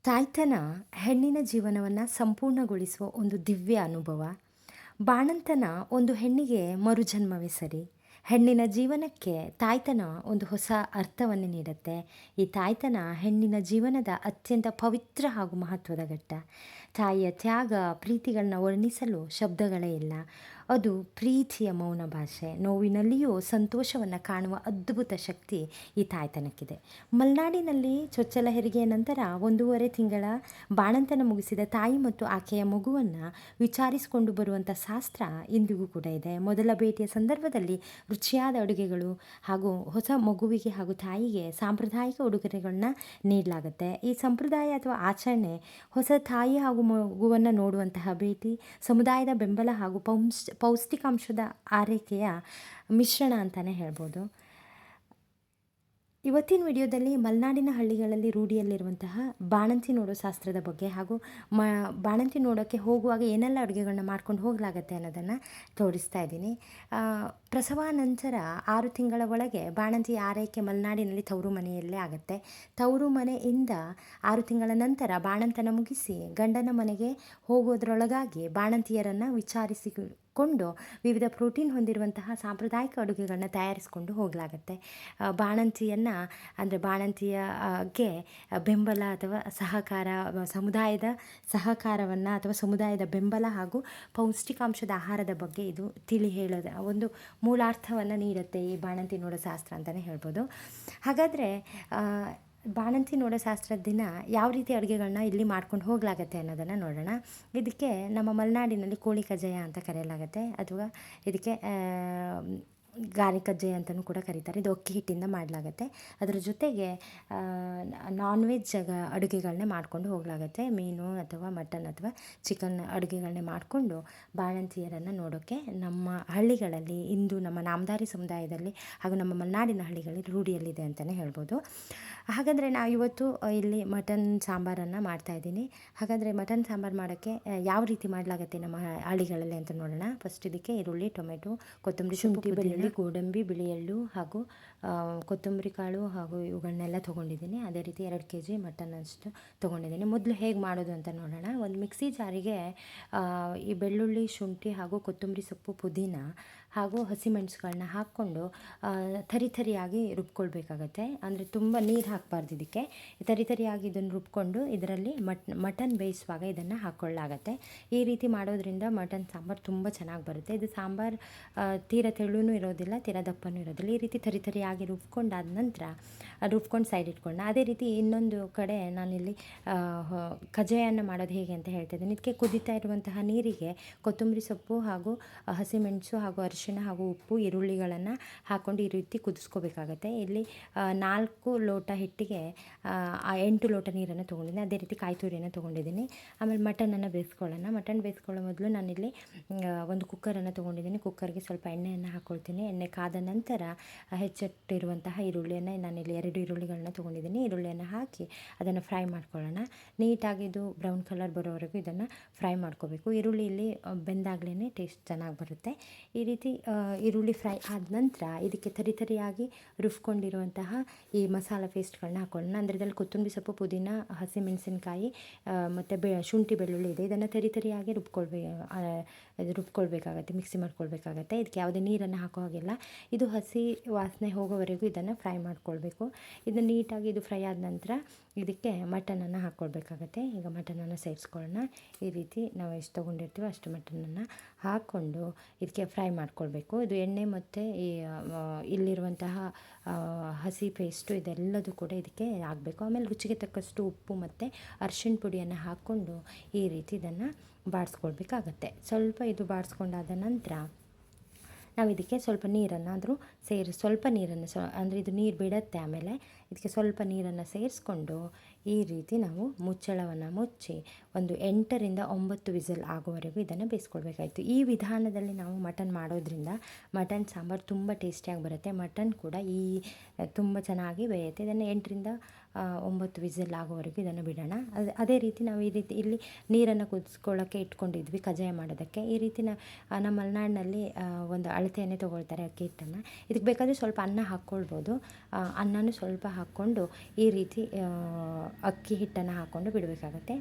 ತಾಯ್ತನ ಹೆಣ್ಣಿನ ಜೀವನವನ್ನು ಸಂಪೂರ್ಣಗೊಳಿಸುವ ಒಂದು ದಿವ್ಯ ಅನುಭವ. ಬಾಣಂತನ ಒಂದು ಹೆಣ್ಣಿಗೆ ಮರುಜನ್ಮವೇ ಸರಿ. ಹೆಣ್ಣಿನ ಜೀವನಕ್ಕೆ ತಾಯ್ತನ ಒಂದು ಹೊಸ ಅರ್ಥವನ್ನು ನೀಡುತ್ತೆ. ಈ ತಾಯ್ತನ ಹೆಣ್ಣಿನ ಜೀವನದ ಅತ್ಯಂತ ಪವಿತ್ರ ಹಾಗೂ ಮಹತ್ವದ ಘಟ್ಟ. ತಾಯಿಯ ತ್ಯಾಗ, ಪ್ರೀತಿಗಳನ್ನ ವರ್ಣಿಸಲು ಶಬ್ದಗಳೇ ಇಲ್ಲ. ಅದು ಪ್ರೀತಿಯ ಮೌನ ಭಾಷೆ. ನೋವಿನಲ್ಲಿಯೂ ಸಂತೋಷವನ್ನು ಕಾಣುವ ಅದ್ಭುತ ಶಕ್ತಿ ಈ ತಾಯ್ತನಕ್ಕಿದೆ. ಮಲೆನಾಡಿನಲ್ಲಿ ಚೊಚ್ಚಲ ಹೆರಿಗೆಯ ನಂತರ 1.5 ತಿಂಗಳ ಬಾಣಂತನ ಮುಗಿಸಿದ ತಾಯಿ ಮತ್ತು ಆಕೆಯ ಮಗುವನ್ನು ವಿಚಾರಿಸಿಕೊಂಡು ಬರುವಂಥ ಶಾಸ್ತ್ರ ಇಂದಿಗೂ ಕೂಡ ಇದೆ. ಮೊದಲ ಭೇಟಿಯ ಸಂದರ್ಭದಲ್ಲಿ ರುಚಿಯಾದ ಅಡುಗೆಗಳು ಹಾಗೂ ಹೊಸ ಮಗುವಿಗೆ ಹಾಗೂ ತಾಯಿಗೆ ಸಾಂಪ್ರದಾಯಿಕ ಉಡುಗೊರೆಗಳನ್ನ ನೀಡಲಾಗುತ್ತೆ. ಈ ಸಂಪ್ರದಾಯ ಅಥವಾ ಆಚರಣೆ ಹೊಸ ತಾಯಿ ಹಾಗೂ ಮಗುವನ್ನು ನೋಡುವಂತಹ ಭೇಟಿ, ಸಮುದಾಯದ ಬೆಂಬಲ ಹಾಗೂ ಪೌಷ್ಟಿಕಾಂಶದ ಆರೈಕೆಯ ಮಿಶ್ರಣ ಅಂತಲೇ ಹೇಳ್ಬೋದು. ಇವತ್ತಿನ ವಿಡಿಯೋದಲ್ಲಿ ಮಲೆನಾಡಿನ ಹಳ್ಳಿಗಳಲ್ಲಿ ರೂಢಿಯಲ್ಲಿರುವಂತಹ ಬಾಣಂತಿ ನೋಡೋ ಶಾಸ್ತ್ರದ ಬಗ್ಗೆ ಹಾಗೂ ಬಾಣಂತಿ ನೋಡೋಕ್ಕೆ ಹೋಗುವಾಗ ಏನೆಲ್ಲ ಅಡುಗೆಗಳನ್ನ ಮಾಡ್ಕೊಂಡು ಹೋಗಲಾಗತ್ತೆ ಅನ್ನೋದನ್ನು ತೋರಿಸ್ತಾ ಇದ್ದೀನಿ. ಪ್ರಸವ ನಂತರ 6 ತಿಂಗಳ ಒಳಗೆ ಬಾಣಂತಿ ಆರೈಕೆ ಮಲೆನಾಡಿನಲ್ಲಿ ತವರು ಮನೆಯಲ್ಲೇ ಆಗುತ್ತೆ. ತವರು ಮನೆಯಿಂದ 6 ತಿಂಗಳ ನಂತರ ಬಾಣಂತನ ಮುಗಿಸಿ ಗಂಡನ ಮನೆಗೆ ಹೋಗೋದ್ರೊಳಗಾಗಿ ಬಾಣಂತಿಯರನ್ನು ವಿಚಾರಿಸಿಕೊಂಡು ವಿವಿಧ ಪ್ರೋಟೀನ್ ಹೊಂದಿರುವಂತಹ ಸಾಂಪ್ರದಾಯಿಕ ಅಡುಗೆಗಳನ್ನ ತಯಾರಿಸಿಕೊಂಡು ಹೋಗಲಾಗತ್ತೆ. ಬಾಣಂತಿಯಗೆ ಬೆಂಬಲ ಅಥವಾ ಸಹಕಾರ, ಸಮುದಾಯದ ಸಹಕಾರವನ್ನು ಅಥವಾ ಸಮುದಾಯದ ಬೆಂಬಲ ಹಾಗೂ ಪೌಷ್ಟಿಕಾಂಶದ ಆಹಾರದ ಬಗ್ಗೆ ಇದು ತಿಳಿ ಹೇಳೋದು ಒಂದು ಮೂಲಾರ್ಥವನ್ನು ನೀಡುತ್ತೆ ಈ ಬಾಣಂತಿ ನೋಡೋ ಶಾಸ್ತ್ರ ಅಂತಲೇ ಹೇಳ್ಬೋದು. ಹಾಗಾದರೆ ಬಾಣಂತಿ ನೋಡೋ ಶಾಸ್ತ್ರದ ದಿನ ಯಾವ ರೀತಿ ಅಡುಗೆಗಳನ್ನ ಇಲ್ಲಿ ಮಾಡ್ಕೊಂಡು ಹೋಗಲಾಗತ್ತೆ ಅನ್ನೋದನ್ನು ನೋಡೋಣ. ಇದಕ್ಕೆ ನಮ್ಮ ಮಲೆನಾಡಿನಲ್ಲಿ ಕೋಳಿ ಕಜ್ಜಾಯ ಅಂತ ಕರೆಯಲಾಗುತ್ತೆ, ಅಥವಾ ಇದಕ್ಕೆ ಗಾರೆ ಕಜ್ಜಾಯ ಅಂತಲೂ ಕೂಡ ಕರೀತಾರೆ. ಇದು ಅಕ್ಕಿ ಹಿಟ್ಟಿಂದ ಮಾಡಲಾಗತ್ತೆ. ಅದರ ಜೊತೆಗೆ ನಾನ್ ವೆಜ್ ಅಡುಗೆಗಳನ್ನೇ ಮಾಡ್ಕೊಂಡು ಹೋಗಲಾಗತ್ತೆ. ಮೀನು ಅಥವಾ ಮಟನ್ ಅಥವಾ ಚಿಕನ್ ಅಡುಗೆಗಳನ್ನೇ ಮಾಡಿಕೊಂಡು ಬಾಣಂತಿಯರನ್ನು ನೋಡೋಕ್ಕೆ ನಮ್ಮ ಹಳ್ಳಿಗಳಲ್ಲಿ ಇಂದು ನಮ್ಮ ನಾಮದಾರಿ ಸಮುದಾಯದಲ್ಲಿ ಹಾಗೂ ನಮ್ಮ ಮಲೆನಾಡಿನ ಹಳ್ಳಿಗಳಲ್ಲಿ ರೂಢಿಯಲ್ಲಿದೆ ಅಂತಲೇ ಹೇಳ್ಬೋದು. ಹಾಗಾದರೆ ನಾವು ಇವತ್ತು ಇಲ್ಲಿ ಮಟನ್ ಸಾಂಬಾರನ್ನು ಮಾಡ್ತಾಯಿದ್ದೀನಿ. ಹಾಗಾದರೆ ಮಟನ್ ಸಾಂಬಾರು ಮಾಡೋಕ್ಕೆ ಯಾವ ರೀತಿ ಮಾಡಲಾಗತ್ತೆ ನಮ್ಮ ಹಳ್ಳಿಗಳಲ್ಲಿ ಅಂತ ನೋಡೋಣ. ಫಸ್ಟ್ ಇದಕ್ಕೆ ಈರುಳ್ಳಿ, ಟೊಮೆಟೊ, ಕೊತ್ತಂಬರಿ, ಶುಂಠಿ, ಬೆಳ್ಳುಳ್ಳಿ, ಗೋಡಂಬಿ, ಬಿಳಿ ಎಳ್ಳು ಹಾಗೂ ಕೊತ್ತಂಬರಿ ಕಾಳು ಹಾಗೂ ಇವುಗಳನ್ನೆಲ್ಲ ತೊಗೊಂಡಿದ್ದೀನಿ. ಅದೇ ರೀತಿ 2 kg ಮಟನ್ ಅಷ್ಟು ತೊಗೊಂಡಿದ್ದೀನಿ. ಮೊದಲು ಹೇಗೆ ಮಾಡೋದು ಅಂತ ನೋಡೋಣ. ಒಂದು ಮಿಕ್ಸಿ ಜಾರಿಗೆ ಈ ಬೆಳ್ಳುಳ್ಳಿ, ಶುಂಠಿ ಹಾಗೂ ಕೊತ್ತಂಬರಿ ಸೊಪ್ಪು, ಪುದೀನ ಹಾಗೂ ಹಸಿಮೆಣಸುಗಳನ್ನ ಹಾಕ್ಕೊಂಡು ತರಿಯಾಗಿ ರುಬ್ಕೊಳ್ಬೇಕಾಗತ್ತೆ. ಅಂದರೆ ತುಂಬ ನೀರು ಹಾಕಬಾರ್ದು. ಇದಕ್ಕೆ ತರಿಯಾಗಿ ಇದನ್ನು ರುಬ್ಕೊಂಡು ಇದರಲ್ಲಿ ಮಟನ್ ಬೇಯಿಸುವಾಗ ಇದನ್ನು ಹಾಕ್ಕೊಳ್ಳಾಗತ್ತೆ. ಈ ರೀತಿ ಮಾಡೋದ್ರಿಂದ ಮಟನ್ ಸಾಂಬಾರು ತುಂಬ ಚೆನ್ನಾಗಿ ಬರುತ್ತೆ. ಇದು ಸಾಂಬಾರು ತೀರ ತೆಳುನೂ ಇರೋದಿಲ್ಲ, ತೀರ ದಪ್ಪನೂ ಇರೋದಿಲ್ಲ. ಈ ರೀತಿ ತರಿಯಾಗಿ ರುಬ್ಕೊಂಡಾದ ನಂತರ ರುಬ್ಕೊಂಡು ಸೈಡ್ ಇಟ್ಕೊಂಡು, ಅದೇ ರೀತಿ ಇನ್ನೊಂದು ಕಡೆ ನಾನಿಲ್ಲಿ ಕಜ್ಜಾಯನ ಮಾಡೋದು ಹೇಗೆ ಅಂತ ಹೇಳ್ತಿದ್ದೀನಿ. ಇದಕ್ಕೆ ಕುದೀತಾ ಇರುವಂತಹ ನೀರಿಗೆ ಕೊತ್ತಂಬರಿ ಸೊಪ್ಪು ಹಾಗೂ ಹಸಿಮೆಣಸು ಹಾಗೂ ಅರಿಶಿಣ ಹಾಗೂ ಉಪ್ಪು, ಈರುಳ್ಳಿಗಳನ್ನು ಹಾಕ್ಕೊಂಡು ಈ ರೀತಿ ಕುದಿಸ್ಕೋಬೇಕಾಗತ್ತೆ. ಇಲ್ಲಿ 4 ಲೋಟ ಹಿಟ್ಟಿಗೆ 8 ಲೋಟ ನೀರನ್ನು ತೊಗೊಂಡಿದ್ದೀನಿ. ಅದೇ ರೀತಿ ಕಾಯಿ ತುರಿಯನ್ನು ತೊಗೊಂಡಿದ್ದೀನಿ. ಆಮೇಲೆ ಮಟನನ್ನು ಬೇಯಿಸ್ಕೊಳ್ಳೋಣ. ಮಟನ್ ಬೇಯಿಸ್ಕೊಳ್ಳೋ ಮೊದಲು ನಾನಿಲ್ಲಿ ಒಂದು ಕುಕ್ಕರನ್ನು ತೊಗೊಂಡಿದ್ದೀನಿ. ಕುಕ್ಕರ್ಗೆ ಸ್ವಲ್ಪ ಎಣ್ಣೆಯನ್ನು ಹಾಕ್ಕೊಳ್ತೀನಿ. ಎಣ್ಣೆ ಕಾದ ನಂತರ ಹೆಚ್ಚಿಟ್ಟಿರುವಂತಹ ಈರುಳ್ಳಿಯನ್ನು ನಾನಿಲ್ಲಿ 2 ಈರುಳ್ಳಿಗಳನ್ನ ತೊಗೊಂಡಿದ್ದೀನಿ. ಈರುಳ್ಳಿಯನ್ನು ಹಾಕಿ ಅದನ್ನು ಫ್ರೈ ಮಾಡ್ಕೊಳ್ಳೋಣ. ನೀಟಾಗಿ ಇದು ಬ್ರೌನ್ ಕಲರ್ ಬರೋವರೆಗೂ ಇದನ್ನು ಫ್ರೈ ಮಾಡ್ಕೋಬೇಕು. ಈರುಳ್ಳಿ ಇಲ್ಲಿ ಬೆಂದಾಗಲೇ ಟೇಸ್ಟ್ ಚೆನ್ನಾಗಿ ಬರುತ್ತೆ. ಈ ರೀತಿ ಈರುಳ್ಳಿ ಫ್ರೈ ಆದ ನಂತರ ಇದಕ್ಕೆ ತರಿಯಾಗಿ ರುಬ್ಕೊಂಡಿರುವಂತಹ ಈ ಮಸಾಲ ಪೇಸ್ಟ್ಗಳನ್ನ ಹಾಕೊಳ್ಳೋಣ. ಅಂದರೆ ಇದರಲ್ಲಿ ಕೊತ್ತಂಬರಿ ಸೊಪ್ಪು, ಪುದೀನ, ಹಸಿಮೆಣಸಿನಕಾಯಿ ಮತ್ತು ಶುಂಠಿ, ಬೆಳ್ಳುಳ್ಳಿ ಇದೆ. ಇದನ್ನು ತರಿಯಾಗಿ ರುಬ್ಕೊಳ್ಬೇಕಾಗತ್ತೆ, ಮಿಕ್ಸಿ ಮಾಡ್ಕೊಳ್ಬೇಕಾಗತ್ತೆ. ಇದಕ್ಕೆ ಯಾವುದೇ ನೀರನ್ನು ಹಾಕೋ ಹಾಗಿಲ್ಲ. ಇದು ಹಸಿ ವಾಸನೆ ಹೋಗೋವರೆಗೂ ಇದನ್ನು ಫ್ರೈ ಮಾಡ್ಕೊಳ್ಬೇಕು. ಇದನ್ನು ನೀಟಾಗಿ ಇದು ಫ್ರೈ ಆದ ನಂತರ ಇದಕ್ಕೆ ಮಟನನ್ನು ಹಾಕ್ಕೊಳ್ಬೇಕಾಗತ್ತೆ. ಈಗ ಮಟನನ್ನು ಸೇರಿಸ್ಕೊಳ್ಳೋಣ. ಈ ರೀತಿ ನಾವು ಎಷ್ಟು ತೊಗೊಂಡಿರ್ತೀವೋ ಅಷ್ಟು ಮಟನನ್ನು ಹಾಕ್ಕೊಂಡು ಇದಕ್ಕೆ ಫ್ರೈ ಮಾಡ್ಕೊಳ್ಬೇಕು. ಇದು ಎಣ್ಣೆ ಮತ್ತು ಈ ಇಲ್ಲಿರುವಂತಹ ಹಸಿ ಪೇಸ್ಟು ಇದೆಲ್ಲದೂ ಕೂಡ ಇದಕ್ಕೆ ಆಗಬೇಕು. ಆಮೇಲೆ ರುಚಿಗೆ ತಕ್ಕಷ್ಟು ಉಪ್ಪು ಮತ್ತು ಅರಿಶಿಣ ಪುಡಿಯನ್ನು ಹಾಕ್ಕೊಂಡು ಈ ರೀತಿ ಇದನ್ನು ಬಾಡಿಸ್ಕೊಳ್ಬೇಕಾಗತ್ತೆ. ಸ್ವಲ್ಪ ಇದು ಬಾಡಿಸ್ಕೊಂಡಾದ ನಂತರ ನಾವು ಇದಕ್ಕೆ ಸ್ವಲ್ಪ ನೀರನ್ನಾದರೂ ಸ್ವಲ್ಪ ನೀರನ್ನು ಅಂದರೆ ಇದು ನೀರು ಬಿಡುತ್ತೆ. ಆಮೇಲೆ ಇದಕ್ಕೆ ಸ್ವಲ್ಪ ನೀರನ್ನು ಸೇರಿಸ್ಕೊಂಡು ಈ ರೀತಿ ನಾವು ಮುಚ್ಚಳವನ್ನು ಮುಚ್ಚಿ ಒಂದು 8ರಿಂದ 9 ವಿಸಲ್ ಆಗೋವರೆಗೂ ಇದನ್ನು ಬೇಯಿಸ್ಕೊಳ್ಬೇಕಾಯಿತು. ಈ ವಿಧಾನದಲ್ಲಿ ನಾವು ಮಟನ್ ಮಾಡೋದ್ರಿಂದ ಮಟನ್ ಸಾಂಬಾರು ತುಂಬ ಟೇಸ್ಟಿಯಾಗಿ ಬರುತ್ತೆ. ಮಟನ್ ಕೂಡ ತುಂಬ ಚೆನ್ನಾಗಿ ಬೇಯುತ್ತೆ. ಇದನ್ನು 8ರಿಂದ 9 ವಿಸಿಲ್ ಆಗೋವರೆಗೂ ಇದನ್ನು ಬಿಡೋಣ. ಅದೇ ರೀತಿ ನಾವು ಈ ರೀತಿ ಇಲ್ಲಿ ನೀರನ್ನು ಕುದಿಸ್ಕೊಳ್ಳೋಕ್ಕೆ ಇಟ್ಕೊಂಡಿದ್ವಿ ಕಜ್ಜಾಯ ಮಾಡೋದಕ್ಕೆ. ಈ ರೀತಿ ನಮ್ಮ ಮಲೆನಾಡಿನಲ್ಲಿ ಒಂದು ಅಳತೆಯನ್ನೇ ತೊಗೊಳ್ತಾರೆ ಅಕ್ಕಿ ಹಿಟ್ಟನ್ನು. ಇದಕ್ಕೆ ಬೇಕಾದರೆ ಸ್ವಲ್ಪ ಅನ್ನ ಹಾಕ್ಕೊಳ್ಬೋದು. ಅನ್ನನೂ ಸ್ವಲ್ಪ ಹಾಕ್ಕೊಂಡು ಈ ರೀತಿ ಅಕ್ಕಿ ಹಿಟ್ಟನ್ನು ಹಾಕ್ಕೊಂಡು ಬಿಡಬೇಕಾಗತ್ತೆ.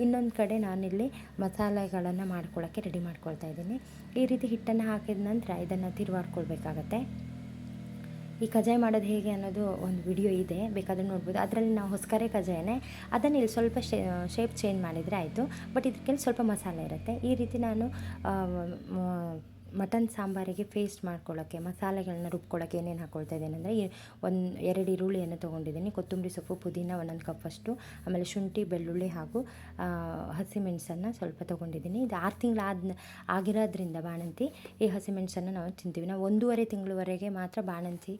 ಇನ್ನೊಂದು ಕಡೆ ನಾನಿಲ್ಲಿ ಮಸಾಲೆಗಳನ್ನು ಮಾಡ್ಕೊಳ್ಳೋಕ್ಕೆ ರೆಡಿ ಮಾಡ್ಕೊಳ್ತಾ ಇದ್ದೀನಿ. ಈ ರೀತಿ ಹಿಟ್ಟನ್ನು ಹಾಕಿದ ನಂತರ ಇದನ್ನು ತಿರುವಾಡ್ಕೊಳ್ಬೇಕಾಗತ್ತೆ. ಈ ಕಜ್ಜಾಯ ಮಾಡೋದು ಹೇಗೆ ಅನ್ನೋದು ಒಂದು ವಿಡಿಯೋ ಇದೆ, ಬೇಕಾದರೆ ನೋಡ್ಬೋದು. ಅದರಲ್ಲಿ ನಾವು ಹೊಸಕರೆ ಕಜ್ಜಾಯನೇ, ಅದನ್ನು ಇಲ್ಲಿ ಸ್ವಲ್ಪ ಶೇಪ್ ಚೇಂಜ್ ಮಾಡಿದರೆ ಆಯಿತು. ಬಟ್ ಇದಕ್ಕೆ ಸ್ವಲ್ಪ ಮಸಾಲೆ ಇರುತ್ತೆ. ಈ ರೀತಿ ನಾನು ಮಟನ್ ಸಾಂಬಾರಿಗೆ ಪೇಸ್ಟ್ ಮಾಡ್ಕೊಳ್ಳೋಕ್ಕೆ ಮಸಾಲೆಗಳನ್ನ ರುಬ್ಕೊಳ್ಳೋಕ್ಕೆ ಏನೇನು ಹಾಕ್ಕೊಳ್ತಾ ಇದ್ದೇನೆ ಅಂದರೆ 2 ಈರುಳ್ಳಿಯನ್ನು ತೊಗೊಂಡಿದ್ದೀನಿ, ಕೊತ್ತಂಬರಿ ಸೊಪ್ಪು, ಪುದೀನ 1 ಕಪ್ಪಷ್ಟು, ಆಮೇಲೆ ಶುಂಠಿ, ಬೆಳ್ಳುಳ್ಳಿ ಹಾಗೂ ಹಸಿಮೆಣಸನ್ನು ಸ್ವಲ್ಪ ತೊಗೊಂಡಿದ್ದೀನಿ. ಇದು 6 ತಿಂಗಳು ಆಗಿರೋದ್ರಿಂದ ಬಾಣಂತಿ ಈ ಹಸಿಮೆಣಸನ್ನು ನಾವು ತಿಂತೀವಿ. ನಾವು 1.5 ತಿಂಗಳವರೆಗೆ ಮಾತ್ರ ಬಾಣಂತಿ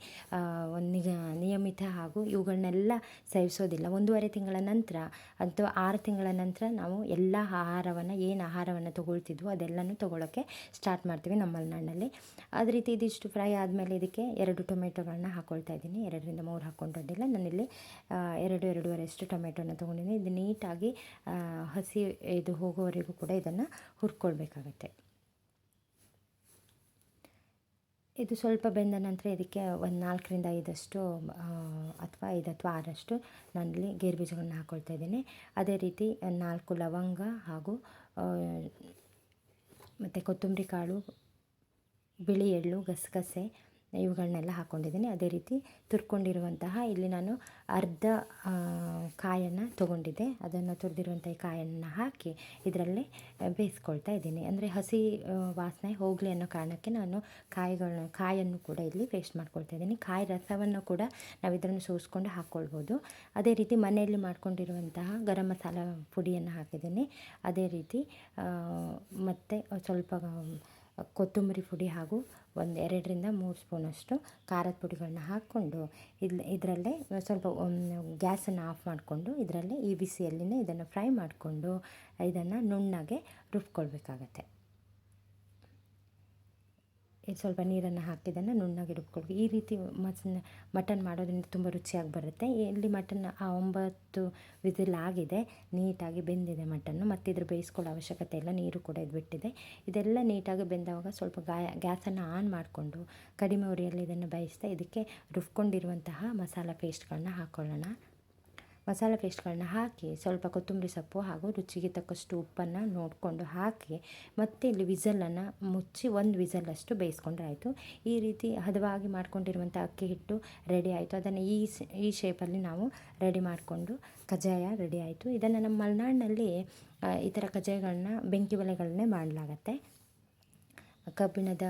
ಒಂದು ನಿಯಮಿತ ಹಾಗೂ ಇವುಗಳನ್ನೆಲ್ಲ ಸೇವಿಸೋದಿಲ್ಲ. 1.5 ತಿಂಗಳ ನಂತರ ಅಥವಾ 6 ತಿಂಗಳ ನಂತರ ನಾವು ಎಲ್ಲ ಆಹಾರವನ್ನು ತೊಗೊಳ್ತಿದ್ವು ಅದೆಲ್ಲನೂ ತೊಗೊಳ್ಳೋಕ್ಕೆ ಸ್ಟಾರ್ಟ್ ಮಾಡ್ತೀವಿ ನಮ್ಮ ಮಲೆನಾಡಿನಲ್ಲಿ. ಅದೇ ರೀತಿ ಇದಿಷ್ಟು ಫ್ರೈ ಆದಮೇಲೆ ಇದಕ್ಕೆ 2 ಟೊಮೆಟೊಗಳನ್ನ ಹಾಕ್ಕೊಳ್ತಾ ಇದ್ದೀನಿ. 2ರಿಂದ 3 ಹಾಕ್ಕೊಂಡ್ಡಿಲ್ಲ. ನಾನಿಲ್ಲಿ 2-2.5 ಟೊಮೆಟೊನ ತೊಗೊಂಡಿದ್ದೀನಿ. ಇದು ನೀಟಾಗಿ ಹಸಿ ಇದು ಹೋಗೋವರೆಗೂ ಕೂಡ ಇದನ್ನು ಹುರ್ಕೊಳ್ಬೇಕಾಗತ್ತೆ. ಇದು ಸ್ವಲ್ಪ ಬೆಂದ ನಂತರ ಇದಕ್ಕೆ ಒಂದು 4ರಿಂದ 5 ಅಥವಾ 5 ಅಥವಾ 6 ನಾನಿಲ್ಲಿ ಗೇರು ಬೀಜಗಳನ್ನ ಹಾಕ್ಕೊಳ್ತಾ ಇದ್ದೀನಿ. ಅದೇ ರೀತಿ 4 ಲವಂಗ ಹಾಗೂ ಮತ್ತು ಕೊತ್ತಂಬರಿ ಕಾಳು, ಬಿಳಿ ಎಳ್ಳು, ಗಸಗಸೆ ಇವುಗಳನ್ನೆಲ್ಲ ಹಾಕ್ಕೊಂಡಿದ್ದೀನಿ. ಅದೇ ರೀತಿ ತುರ್ಕೊಂಡಿರುವಂತಹ ಇಲ್ಲಿ ನಾನು ಅರ್ಧ ಕಾಯನ್ನು ತೊಗೊಂಡಿದ್ದೆ, ಅದನ್ನು ತುರಿದಿರುವಂಥ ಈ ಕಾಯನ್ನು ಹಾಕಿ ಇದರಲ್ಲೇ ಬೇಯಿಸ್ಕೊಳ್ತಾ ಇದ್ದೀನಿ. ಅಂದರೆ ಹಸಿ ವಾಸನೆ ಹೋಗಲಿ ಅನ್ನೋ ಕಾರಣಕ್ಕೆ ನಾನು ಕಾಯನ್ನು ಕೂಡ ಇಲ್ಲಿ ಪೇಸ್ಟ್ ಮಾಡ್ಕೊಳ್ತಾ ಇದ್ದೀನಿ. ಕಾಯಿ ರಸವನ್ನು ಕೂಡ ನಾವು ಇದನ್ನು ಸೋಸ್ಕೊಂಡು ಹಾಕ್ಕೊಳ್ಬೋದು. ಅದೇ ರೀತಿ ಮನೆಯಲ್ಲಿ ಮಾಡ್ಕೊಂಡಿರುವಂತಹ ಗರಂ ಮಸಾಲ ಪುಡಿಯನ್ನು ಹಾಕಿದ್ದೀನಿ. ಅದೇ ರೀತಿ ಮತ್ತು ಸ್ವಲ್ಪ ಕೊತ್ತಂಬರಿ ಪುಡಿ ಹಾಗೂ 2ರಿಂದ 3 ಸ್ಪೂನಷ್ಟು ಖಾರದ ಪುಡಿಗಳನ್ನ ಹಾಕ್ಕೊಂಡು ಇದರಲ್ಲೇ ಸ್ವಲ್ಪ ಗ್ಯಾಸನ್ನು ಆಫ್ ಮಾಡಿಕೊಂಡು ಇದರಲ್ಲೇ ಈ ಬಿಸಿಯಲ್ಲಿನೇ ಇದನ್ನು ಫ್ರೈ ಮಾಡಿಕೊಂಡು ಇದನ್ನು ನುಣ್ಣಗೆ ರುಬ್ಕೊಳ್ಬೇಕಾಗತ್ತೆ. ಸ್ವಲ್ಪ ನೀರನ್ನು ಹಾಕಿ ಇದನ್ನು ನುಣ್ಣಗೆ ರುಬ್ಕೊಳ್ಬೇಕು. ಈ ರೀತಿ ಮಟನ್ ಮಾಡೋದ್ರಿಂದ ತುಂಬ ರುಚಿಯಾಗಿ ಬರುತ್ತೆ. ಇಲ್ಲಿ ಮಟನ್ 9 ವಿಸಿಲ್ ಆಗಿದೆ, ನೀಟಾಗಿ ಬೆಂದಿದೆ ಮಟನ್ನು. ಮತ್ತು ಇದ್ರ ಬೇಯಿಸ್ಕೊಳ್ಳೋ ಅವಶ್ಯಕತೆ ಇಲ್ಲ, ನೀರು ಕೂಡ ಇದು ಬಿಟ್ಟಿದೆ. ಇದೆಲ್ಲ ನೀಟಾಗಿ ಬೆಂದವಾಗ ಸ್ವಲ್ಪ ಗ್ಯಾಸನ್ನು ಆನ್ ಮಾಡಿಕೊಂಡು ಕಡಿಮೆ ಉರಿಯಲ್ಲಿ ಇದನ್ನು ಬೇಯಿಸ್ತಾ ಇದಕ್ಕೆ ರುಬ್ಕೊಂಡಿರುವಂತಹ ಮಸಾಲ ಪೇಸ್ಟ್ಗಳನ್ನ ಹಾಕ್ಕೊಳ್ಳೋಣ. ಮಸಾಲೆ ಪೇಸ್ಟ್ಗಳನ್ನ ಹಾಕಿ ಸ್ವಲ್ಪ ಕೊತ್ತಂಬರಿ ಸೊಪ್ಪು ಹಾಗೂ ರುಚಿಗೆ ತಕ್ಕಷ್ಟು ಉಪ್ಪನ್ನು ನೋಡಿಕೊಂಡು ಹಾಕಿ ಮತ್ತೆ ಇಲ್ಲಿ ವಿಸಲನ್ನು ಮುಚ್ಚಿ 1 ವಿಸಲಷ್ಟು ಬೇಯಿಸ್ಕೊಂಡ್ರೆ ಆಯಿತು. ಈ ರೀತಿ ಹದವಾಗಿ ಮಾಡ್ಕೊಂಡಿರುವಂಥ ಅಕ್ಕಿ ಹಿಟ್ಟು ರೆಡಿ ಆಯಿತು. ಅದನ್ನು ಈ ಶೇಪಲ್ಲಿ ನಾವು ರೆಡಿ ಮಾಡಿಕೊಂಡು ಕಜ್ಜಾಯ ರೆಡಿ ಆಯಿತು. ಇದನ್ನು ನಮ್ಮ ಮಲೆನಾಡಿನಲ್ಲಿ ಈ ಥರ ಕಜ್ಜಾಯಗಳನ್ನ ಬೆಂಕಿ ಒಲೆಗಳನ್ನೇ ಮಾಡಲಾಗತ್ತೆ. ಕಬ್ಬಿಣದ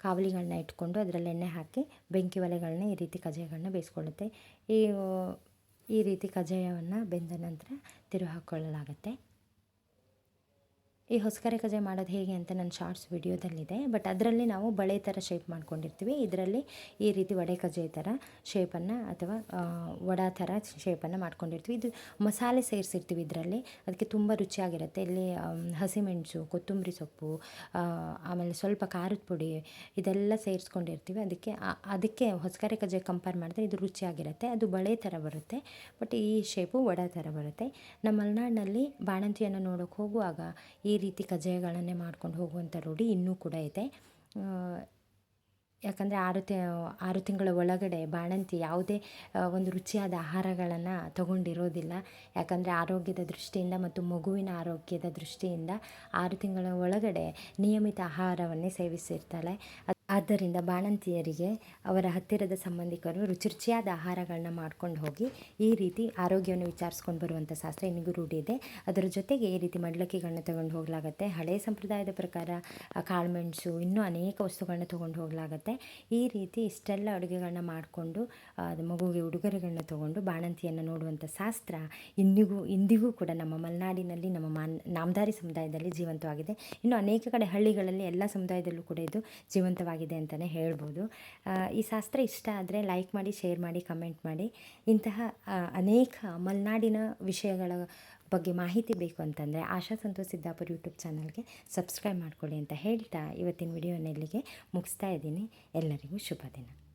ಕಾವಲಿಗಳನ್ನ ಇಟ್ಕೊಂಡು ಅದರಲ್ಲಿ ಎಣ್ಣೆ ಹಾಕಿ ಬೆಂಕಿ ಒಲೆಗಳನ್ನ ಈ ರೀತಿ ಕಜ್ಜಾಯಗಳನ್ನ ಬೇಯಿಸ್ಕೊಳ್ಳುತ್ತೆ. ಈ ರೀತಿ ಕಜ್ಜಾಯವನ್ನು ಬೆಂದ ನಂತರ ತಿರುವಿ ಹಾಕ್ಕೊಳ್ಳಲಾಗತ್ತೆ. ಈ ಹೊಸಕರೆ ಕಜ್ಜಾಯ ಮಾಡೋದು ಹೇಗೆ ಅಂತ ನನ್ನ ಶಾರ್ಟ್ಸ್ ವಿಡಿಯೋದಲ್ಲಿದೆ. ಬಟ್ ಅದರಲ್ಲಿ ನಾವು ಬಳೆ ಥರ ಶೇಪ್ ಮಾಡ್ಕೊಂಡಿರ್ತೀವಿ. ಇದರಲ್ಲಿ ಈ ರೀತಿ ವಡೆ ಕಜ್ಜಾಯ ಥರ ಶೇಪನ್ನು ಅಥವಾ ವಡ ಥರ ಶೇಪನ್ನು ಮಾಡ್ಕೊಂಡಿರ್ತೀವಿ. ಇದು ಮಸಾಲೆ ಸೇರಿಸಿರ್ತೀವಿ ಇದರಲ್ಲಿ, ಅದಕ್ಕೆ ತುಂಬ ರುಚಿಯಾಗಿರುತ್ತೆ. ಇಲ್ಲಿ ಹಸಿಮೆಣಸು, ಕೊತ್ತಂಬರಿ ಸೊಪ್ಪು, ಆಮೇಲೆ ಸ್ವಲ್ಪ ಖಾರದ ಪುಡಿ ಇದೆಲ್ಲ ಸೇರಿಸ್ಕೊಂಡಿರ್ತೀವಿ. ಅದಕ್ಕೆ ಹೊಸಕರೆ ಕಜ್ಜಾಯ ಕಂಪೇರ್ ಮಾಡಿದ್ರೆ ಇದು ರುಚಿಯಾಗಿರುತ್ತೆ. ಅದು ಬಳೆ ಥರ ಬರುತ್ತೆ, ಬಟ್ ಈ ಶೇಪು ವಡ ಥರ ಬರುತ್ತೆ. ನಮ್ಮ ಮಲೆನಾಡಿನಲ್ಲಿ ಬಾಣಂತಿಯನ್ನು ನೋಡೋಕೆ ಹೋಗುವಾಗ ಈ ರೀತಿ ಕಜ್ಜಾಯಗಳನ್ನೇ ಮಾಡ್ಕೊಂಡು ಹೋಗುವಂಥ ರೂಢಿ ಇನ್ನೂ ಕೂಡ ಇದೆ. ಯಾಕಂದರೆ 6 ತಿಂಗಳ ಒಳಗಡೆ ಬಾಣಂತಿ ಯಾವುದೇ ಒಂದು ರುಚಿಯಾದ ಆಹಾರಗಳನ್ನು ತಗೊಂಡಿರೋದಿಲ್ಲ. ಯಾಕಂದರೆ ಆರೋಗ್ಯದ ದೃಷ್ಟಿಯಿಂದ ಮತ್ತು ಮಗುವಿನ ಆರೋಗ್ಯದ ದೃಷ್ಟಿಯಿಂದ 6 ತಿಂಗಳ ಒಳಗಡೆ ನಿಯಮಿತ ಆಹಾರವನ್ನೇ ಸೇವಿಸಿರ್ತಾಳೆ. ಆದ್ದರಿಂದ ಬಾಣಂತಿಯರಿಗೆ ಅವರ ಹತ್ತಿರದ ಸಂಬಂಧಿಕರು ರುಚಿಯಾದ ಆಹಾರಗಳನ್ನ ಮಾಡ್ಕೊಂಡು ಹೋಗಿ ಈ ರೀತಿ ಆರೋಗ್ಯವನ್ನು ವಿಚಾರಿಸ್ಕೊಂಡು ಬರುವಂಥ ಶಾಸ್ತ್ರ ಇನ್ನಿಗೂ ರೂಢಿ ಇದೆ. ಅದರ ಜೊತೆಗೆ ಈ ರೀತಿ ಮಡಿಲಕ್ಕಿಗಳನ್ನ ತಗೊಂಡು ಹೋಗಲಾಗತ್ತೆ. ಹಳೆಯ ಸಂಪ್ರದಾಯದ ಪ್ರಕಾರ ಕಾಳುಮೆಣಸು ಇನ್ನೂ ಅನೇಕ ವಸ್ತುಗಳನ್ನ ತೊಗೊಂಡು ಹೋಗಲಾಗತ್ತೆ. ಈ ರೀತಿ ಇಷ್ಟೆಲ್ಲ ಅಡುಗೆಗಳನ್ನ ಮಾಡಿಕೊಂಡು ಮಗುವಿಗೆ ಉಡುಗೊರೆಗಳನ್ನ ತೊಗೊಂಡು ಬಾಣಂತಿಯನ್ನು ನೋಡುವಂಥ ಶಾಸ್ತ್ರ ಇಂದಿಗೂ ಕೂಡ ನಮ್ಮ ಮಲೆನಾಡಿನಲ್ಲಿ ನಮ್ಮ ನಾಮಧಾರಿ ಸಮುದಾಯದಲ್ಲಿ ಜೀವಂತವಾಗಿದೆ. ಇನ್ನು ಅನೇಕ ಕಡೆ ಹಳ್ಳಿಗಳಲ್ಲಿ ಎಲ್ಲ ಸಮುದಾಯದಲ್ಲೂ ಕೂಡ ಇದು ಜೀವಂತವಾಗಿದೆ ಅಂತಲೇ ಹೇಳ್ಬೋದು. ಈ ಶಾಸ್ತ್ರ ಇಷ್ಟ ಆದರೆ ಲೈಕ್ ಮಾಡಿ, ಶೇರ್ ಮಾಡಿ, ಕಮೆಂಟ್ ಮಾಡಿ. ಇಂತಹ ಅನೇಕ ಮಲೆನಾಡಿನ ವಿಷಯಗಳ ಬಗ್ಗೆ ಮಾಹಿತಿ ಬೇಕು ಅಂತಂದರೆ ಆಶಾ ಸಂತೋಷ್ ಸಿದ್ದಾಪುರ ಯೂಟ್ಯೂಬ್ ಚಾನಲ್ಗೆ ಸಬ್ಸ್ಕ್ರೈಬ್ ಮಾಡ್ಕೊಳ್ಳಿ ಅಂತ ಹೇಳ್ತಾ ಇವತ್ತಿನ ವಿಡಿಯೋನ ಇಲ್ಲಿಗೆ ಮುಗಿಸ್ತಾ ಇದ್ದೀನಿ. ಎಲ್ಲರಿಗೂ ಶುಭ ದಿನ.